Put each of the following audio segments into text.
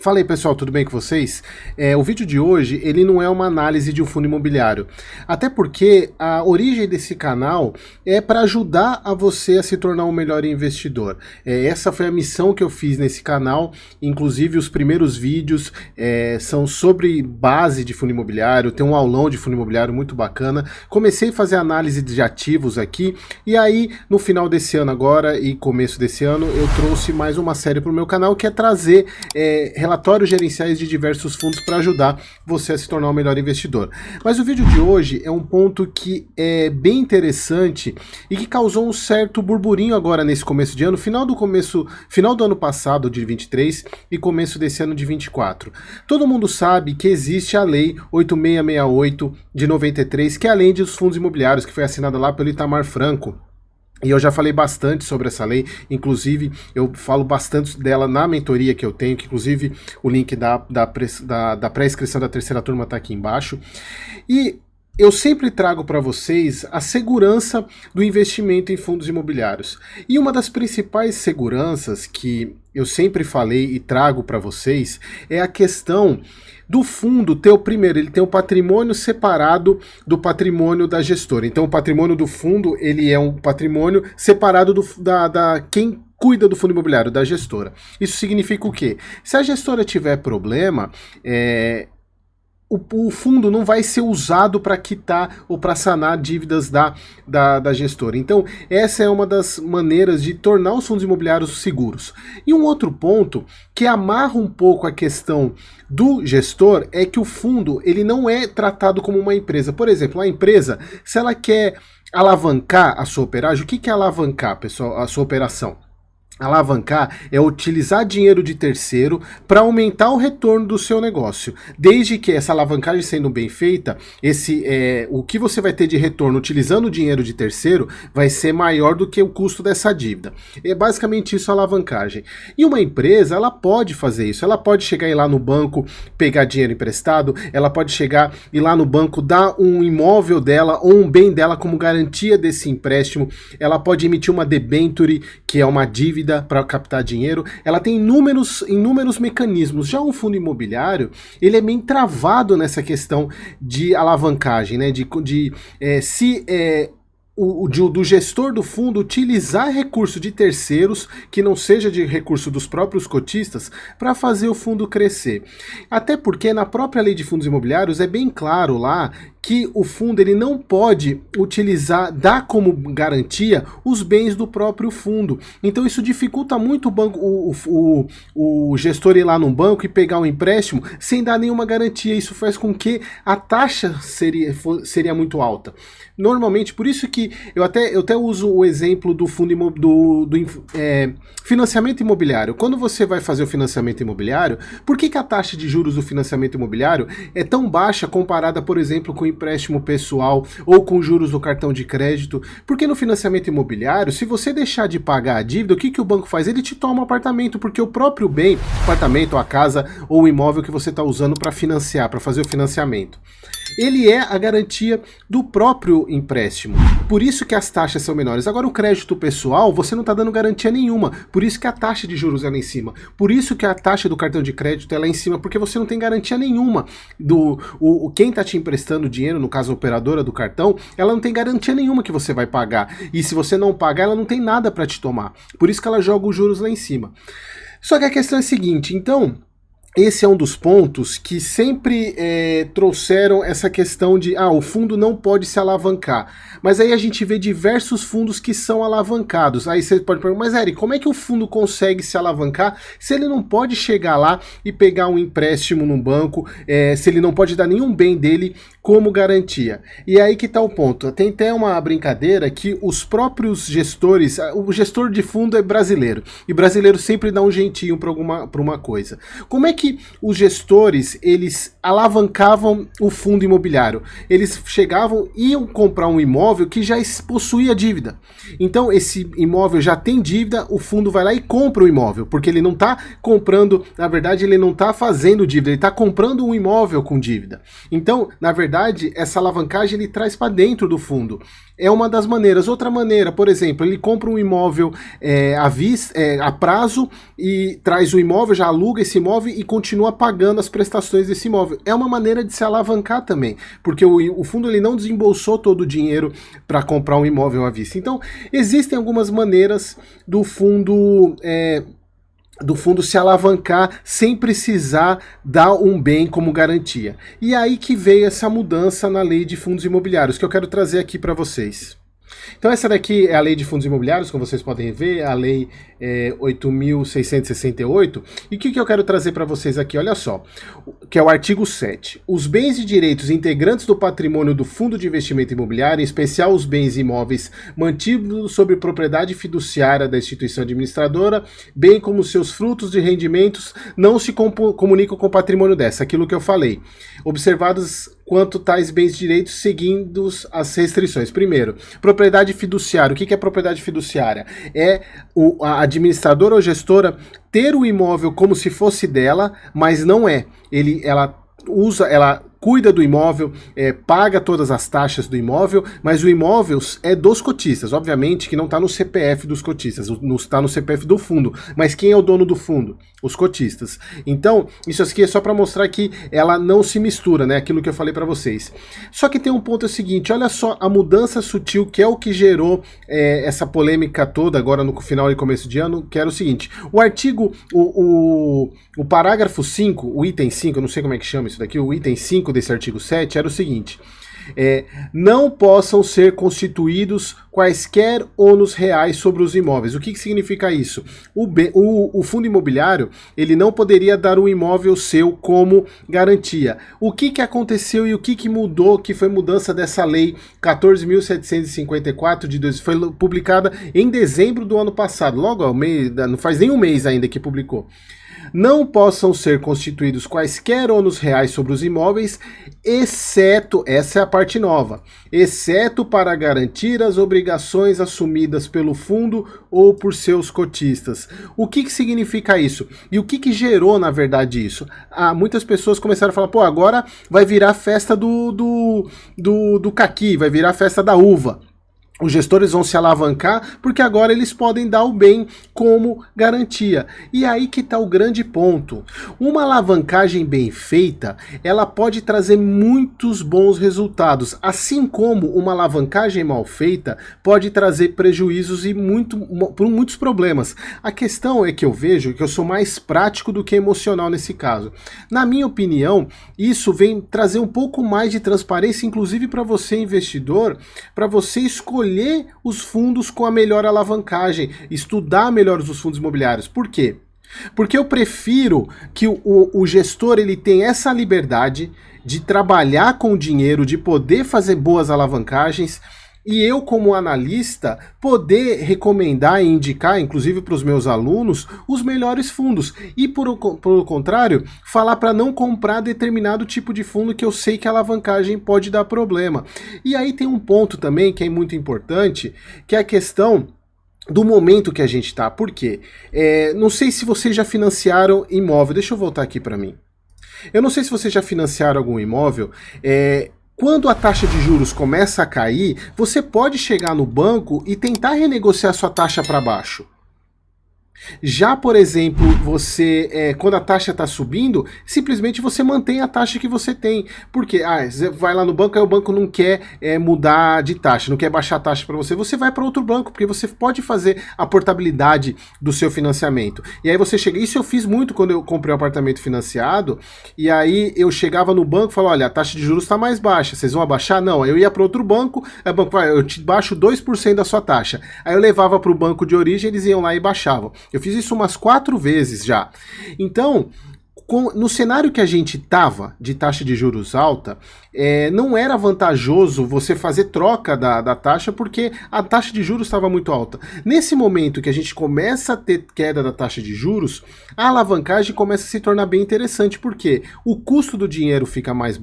Fala aí pessoal, tudo bem com vocês? O vídeo de hoje, ele não é uma análise de um fundo imobiliário, até porque a origem desse canal é para ajudar a você a se tornar um melhor investidor. Essa foi a missão que eu fiz nesse canal, inclusive os primeiros vídeos são sobre base de fundo imobiliário, tem um aulão de fundo imobiliário muito bacana. Comecei a fazer análise de ativos aqui, e aí no final desse ano agora e começo desse ano, eu trouxe mais uma série para o meu canal, que é trazer relatórios gerenciais de diversos fundos para ajudar você a se tornar um melhor investidor. Mas o vídeo de hoje é um ponto que é bem interessante e que causou um certo burburinho agora nesse começo de ano, final do ano passado, de 23, e começo desse ano de 24. Todo mundo sabe que existe a Lei 8668 de 93, que é a lei dos fundos imobiliários, que foi assinada lá pelo Itamar Franco. E eu já falei bastante sobre essa lei, inclusive eu falo bastante dela na mentoria que eu tenho, que inclusive o link da pré-inscrição da terceira turma está aqui embaixo. E eu sempre trago para vocês a segurança do investimento em fundos imobiliários. E uma das principais seguranças que eu sempre falei e trago para vocês é a questão do fundo ter ele tem o patrimônio separado do patrimônio da gestora. Então o patrimônio do fundo, ele é um patrimônio separado da quem cuida do fundo imobiliário, da gestora. Isso significa o quê? Se a gestora tiver problema, o fundo não vai ser usado para quitar ou para sanar dívidas da gestora. Então, essa é uma das maneiras de tornar os fundos imobiliários seguros. E um outro ponto que amarra um pouco a questão do gestor é que o fundo ele não é tratado como uma empresa. Por exemplo, a empresa, se ela quer alavancar a sua operagem, o que é alavancar, pessoal, a sua operação? Alavancar é utilizar dinheiro de terceiro para aumentar o retorno do seu negócio. Desde que essa alavancagem sendo bem feita, o que você vai ter de retorno utilizando o dinheiro de terceiro vai ser maior do que o custo dessa dívida. É basicamente isso a alavancagem. E uma empresa, ela pode fazer isso. Ela pode chegar e ir lá no banco, pegar dinheiro emprestado, ela pode chegar e ir lá no banco, dar um imóvel dela ou um bem dela como garantia desse empréstimo. Ela pode emitir uma debenture, que é uma dívida para captar dinheiro. Ela tem inúmeros mecanismos. Já um fundo imobiliário, ele é bem travado nessa questão de alavancagem, né? Do gestor do fundo utilizar recurso de terceiros, que não seja de recurso dos próprios cotistas, para fazer o fundo crescer. Até porque na própria lei de fundos imobiliários é bem claro lá que o fundo ele não pode dar como garantia os bens do próprio fundo. Então isso dificulta muito o gestor ir lá no banco e pegar um empréstimo sem dar nenhuma garantia. Isso faz com que a taxa seria muito alta. Normalmente, por isso que eu até uso o exemplo do fundo financiamento imobiliário. Quando você vai fazer o financiamento imobiliário, por que a taxa de juros do financiamento imobiliário é tão baixa comparada, por exemplo, com o empréstimo pessoal ou com juros do cartão de crédito? Porque no financiamento imobiliário, se você deixar de pagar a dívida, o que o banco faz? Ele te toma um apartamento, porque o próprio bem, apartamento, a casa ou o imóvel que você está usando para financiar, para fazer o financiamento, ele é a garantia do próprio empréstimo. Por isso que as taxas são menores. Agora, o crédito pessoal, você não está dando garantia nenhuma. Por isso que a taxa de juros é lá em cima. Por isso que a taxa do cartão de crédito é lá em cima, porque você não tem garantia nenhuma. Quem está te emprestando dinheiro, no caso a operadora do cartão, ela não tem garantia nenhuma que você vai pagar. E se você não pagar, ela não tem nada para te tomar. Por isso que ela joga os juros lá em cima. Só que a questão é a seguinte, então, esse é um dos pontos que sempre trouxeram essa questão de o fundo não pode se alavancar. Mas aí a gente vê diversos fundos que são alavancados. Aí você pode perguntar, mas Eric, como é que o fundo consegue se alavancar se ele não pode chegar lá e pegar um empréstimo num banco, se ele não pode dar nenhum bem dele como garantia? E aí que está o ponto. Tem até uma brincadeira que os próprios gestores, o gestor de fundo é brasileiro, e brasileiro sempre dá um jeitinho para uma coisa. Como é que os gestores, eles alavancavam o fundo imobiliário? Eles iam comprar um imóvel que já possuía dívida. Então esse imóvel já tem dívida, o fundo vai lá e compra o imóvel, porque ele não está comprando, na verdade ele não está fazendo dívida, ele está comprando um imóvel com dívida. Então, na verdade, verdade, essa alavancagem ele traz para dentro do fundo. É uma das maneiras. Outra maneira, por exemplo, ele compra um imóvel a prazo e traz o imóvel, já aluga esse imóvel e continua pagando as prestações desse imóvel. É uma maneira de se alavancar também, porque o fundo ele não desembolsou todo o dinheiro para comprar um imóvel à vista. Então, existem algumas maneiras do fundo se alavancar sem precisar dar um bem como garantia. E aí que veio essa mudança na lei de fundos imobiliários, que eu quero trazer aqui para vocês. Então essa daqui é a lei de fundos imobiliários, como vocês podem ver, a lei 8.668. E o que eu quero trazer para vocês aqui? Olha só, que é o artigo 7. Os bens e direitos integrantes do patrimônio do Fundo de Investimento Imobiliário, em especial os bens imóveis mantidos sob propriedade fiduciária da instituição administradora, bem como seus frutos de rendimentos, não se comunicam com o patrimônio dessa, aquilo que eu falei. Observados quanto tais bens e direitos seguindo as restrições. Primeiro, propriedade fiduciária. O que é propriedade fiduciária? É a administradora ou gestora ter o imóvel como se fosse dela, mas não é. Ela cuida do imóvel, paga todas as taxas do imóvel, mas o imóvel é dos cotistas, obviamente que não está no CPF dos cotistas, está no CPF do fundo, mas quem é o dono do fundo? Os cotistas. Então, isso aqui é só para mostrar que ela não se mistura, né? Aquilo que eu falei para vocês. Só que tem um ponto seguinte, olha só a mudança sutil, que é o que gerou essa polêmica toda agora no final e começo de ano, que era o seguinte, o artigo, o parágrafo 5, o item 5, eu não sei como é que chama isso daqui, o item 5 desse artigo 7 era o seguinte: não possam ser constituídos quaisquer ônus reais sobre os imóveis. O que significa isso? O fundo imobiliário ele não poderia dar um imóvel seu como garantia. O que aconteceu e o que mudou, que foi mudança dessa lei 14.754 de 2000, foi publicada em dezembro do ano passado, logo ao mês, não faz nem um mês ainda que publicou. Não possam ser constituídos quaisquer ônus reais sobre os imóveis, exceto, essa é a parte nova, exceto para garantir as obrigações assumidas pelo fundo ou por seus cotistas. O que significa isso? E o que gerou, na verdade, isso? Muitas pessoas começaram a falar, pô, agora vai virar festa do caqui, vai virar festa da uva. Os gestores vão se alavancar porque agora eles podem dar o bem como garantia. E aí que está o grande ponto. Uma alavancagem bem feita, ela pode trazer muitos bons resultados, assim como uma alavancagem mal feita pode trazer prejuízos e muitos problemas. A questão é que eu vejo que eu sou mais prático do que emocional nesse caso. Na minha opinião, isso vem trazer um pouco mais de transparência, inclusive para você investidor, para você escolher os fundos com a melhor alavancagem, estudar melhor os fundos imobiliários. Por quê? Porque eu prefiro que o gestor ele tenha essa liberdade de trabalhar com o dinheiro, de poder fazer boas alavancagens, e eu, como analista, poder recomendar e indicar, inclusive para os meus alunos, os melhores fundos. E, por contrário, falar para não comprar determinado tipo de fundo que eu sei que a alavancagem pode dar problema. E aí tem um ponto também que é muito importante, que é a questão do momento que a gente está. Por quê? Não sei se vocês já financiaram imóvel. Deixa eu voltar aqui para mim. Eu não sei se vocês já financiaram algum imóvel. Quando a taxa de juros começa a cair, você pode chegar no banco e tentar renegociar sua taxa para baixo. Já, por exemplo, você, quando a taxa está subindo, simplesmente você mantém a taxa que você tem. Porque você vai lá no banco, aí o banco não quer mudar de taxa, não quer baixar a taxa para você. Você vai para outro banco, porque você pode fazer a portabilidade do seu financiamento. E aí você chega... Isso eu fiz muito quando eu comprei um apartamento financiado, e aí eu chegava no banco e falava, olha, a taxa de juros está mais baixa, vocês vão abaixar? Não, aí eu ia para outro banco, aí o banco falava, eu te baixo 2% da sua taxa. Aí eu levava para o banco de origem, eles iam lá e baixavam. Eu fiz isso umas 4 vezes já. Então, no cenário que a gente estava, de taxa de juros alta, não era vantajoso você fazer troca da taxa, porque a taxa de juros estava muito alta. Nesse momento que a gente começa a ter queda da taxa de juros, a alavancagem começa a se tornar bem interessante, porque o custo do dinheiro fica mais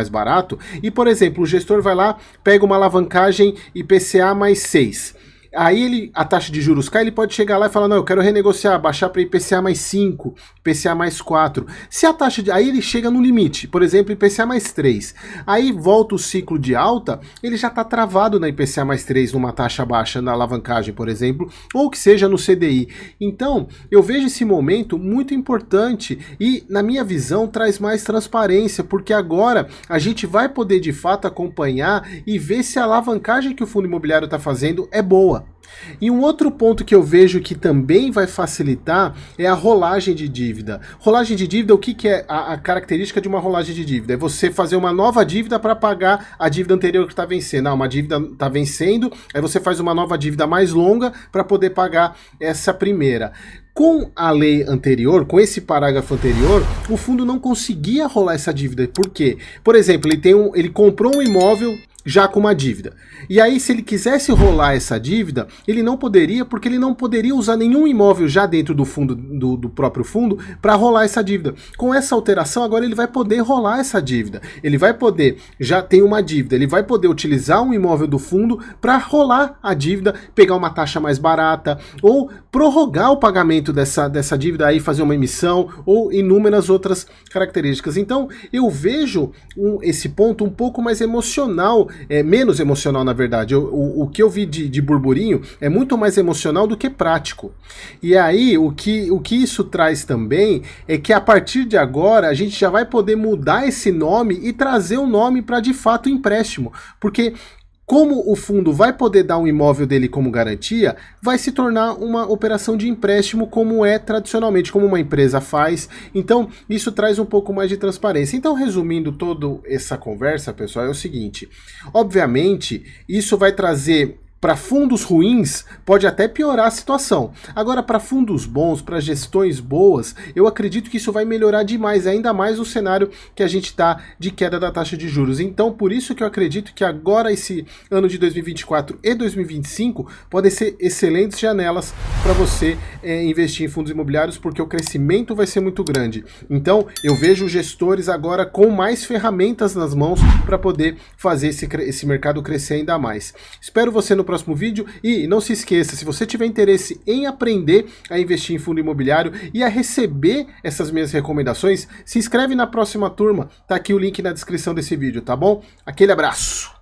barato, e, por exemplo, o gestor vai lá, pega uma alavancagem IPCA mais 6. aí a taxa de juros cai, ele pode chegar lá e falar, não, eu quero renegociar, baixar para IPCA mais 5, IPCA mais 4. Se a taxa de... Aí ele chega no limite, por exemplo, IPCA mais 3. Aí volta o ciclo de alta, ele já está travado na IPCA mais 3, numa taxa baixa, na alavancagem, por exemplo, ou que seja no CDI. Então, eu vejo esse momento muito importante e, na minha visão, traz mais transparência, porque agora a gente vai poder, de fato, acompanhar e ver se a alavancagem que o fundo imobiliário está fazendo é boa. E um outro ponto que eu vejo que também vai facilitar é a rolagem de dívida. Rolagem de dívida, o que é a característica de uma rolagem de dívida? É você fazer uma nova dívida para pagar a dívida anterior que está vencendo. Uma dívida está vencendo, aí você faz uma nova dívida mais longa para poder pagar essa primeira. Com a lei anterior, com esse parágrafo anterior, o fundo não conseguia rolar essa dívida. Por quê? Por exemplo, ele comprou um imóvel já com uma dívida. E aí, se ele quisesse rolar essa dívida, ele não poderia, porque ele não poderia usar nenhum imóvel já dentro do fundo, do próprio fundo, para rolar essa dívida. Com essa alteração, agora ele vai poder rolar essa dívida. Ele vai poder, já tem uma dívida, ele vai poder utilizar um imóvel do fundo para rolar a dívida, pegar uma taxa mais barata, ou prorrogar o pagamento dessa dívida aí, fazer uma emissão, ou inúmeras outras características. Então, eu vejo esse ponto um pouco mais emocional, menos emocional, na verdade. O que eu vi de burburinho é muito mais emocional do que prático. E aí, o que isso traz também é que a partir de agora a gente já vai poder mudar esse nome e trazer o nome para de fato empréstimo. Porque como o fundo vai poder dar um imóvel dele como garantia, vai se tornar uma operação de empréstimo como é tradicionalmente, como uma empresa faz. Então, isso traz um pouco mais de transparência. Então, resumindo toda essa conversa, pessoal, é o seguinte. Obviamente, isso vai trazer... Para fundos ruins, pode até piorar a situação. Agora, para fundos bons, para gestões boas, eu acredito que isso vai melhorar demais, ainda mais o cenário que a gente está de queda da taxa de juros. Então, por isso que eu acredito que agora, esse ano de 2024 e 2025, podem ser excelentes janelas para você investir em fundos imobiliários, porque o crescimento vai ser muito grande. Então, eu vejo gestores agora com mais ferramentas nas mãos para poder fazer esse mercado crescer ainda mais. Espero você no próximo vídeo e não se esqueça, se você tiver interesse em aprender a investir em fundo imobiliário e a receber essas minhas recomendações, se inscreve na próxima turma, tá aqui o link na descrição desse vídeo, tá bom? Aquele abraço!